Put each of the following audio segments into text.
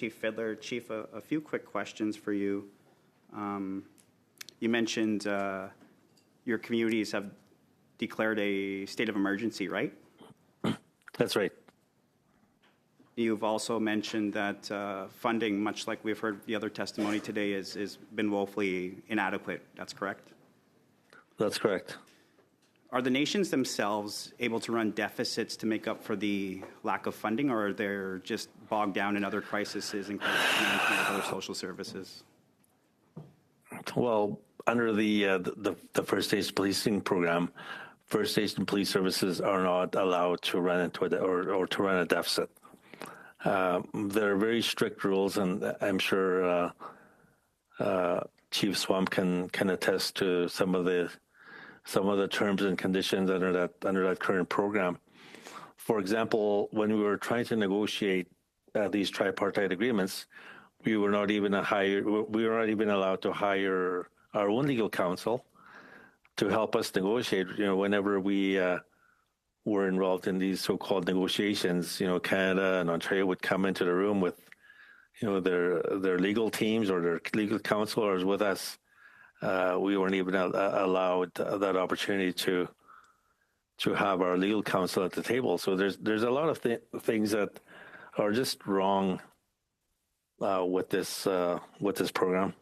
Chief Fiddler. Chief, a few quick questions for you. You mentioned your communities have declared a state of emergency, right? That's right. You've also mentioned that funding, much like we've heard the other testimony today, is been woefully inadequate. That's correct? That's correct. Are the nations themselves able to run deficits to make up for the lack of funding, or are they just bogged down in other crises, including management of other social services? Well, under the First Nation policing program, First Nation police services are not allowed to run into or to run a deficit. There are very strict rules, and I'm sure Chief Swamp can attest to some of the terms and conditions under that current program. For example, when we were trying to negotiate these tripartite agreements, we were not even allowed to hire our own legal counsel to help us negotiate. Whenever we were involved in these so-called negotiations, Canada and Ontario would come into the room with, their legal teams or their legal counselors with us. We weren't even allowed that opportunity to have our legal counsel at the table. So there's a lot of things that are just wrong with this program.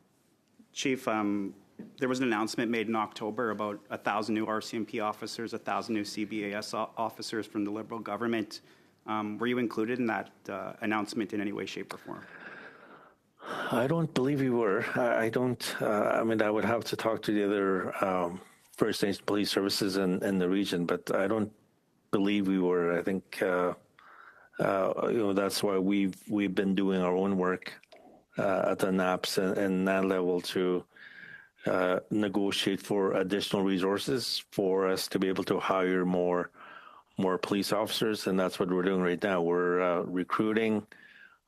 Chief, there was an announcement made in October about 1,000 new RCMP officers, 1,000 new CBAS officers from the Liberal government. Were you included in that announcement in any way, shape, or form? I don't believe we were. I don't. I would have to talk to the other First Nation police services in the region, but I don't believe we were. I think that's why we've been doing our own work at the NAPS and that level to negotiate for additional resources for us to be able to hire more police officers, and that's what we're doing right now. We're recruiting.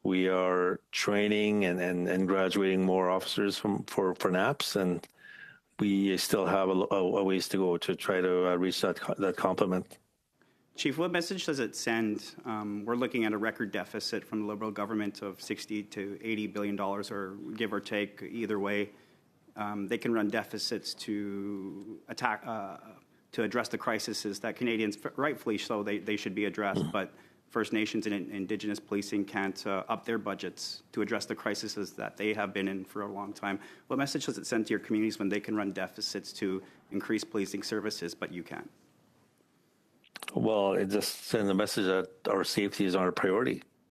We are training and graduating more officers for NAPS, and we still have a ways to go to try to reach that complement. Chief, what message does it send? We're looking at a record deficit from the Liberal government of $60 to $80 billion, or give or take, either way. They can run deficits to address the crises that Canadians, rightfully so, they should be addressed, but First Nations and Indigenous policing can't up their budgets to address the crises that they have been in for a long time. What message does it send to your communities when they can run deficits to increase policing services, but you can't? Well, it just sends a message that our safety is our priority.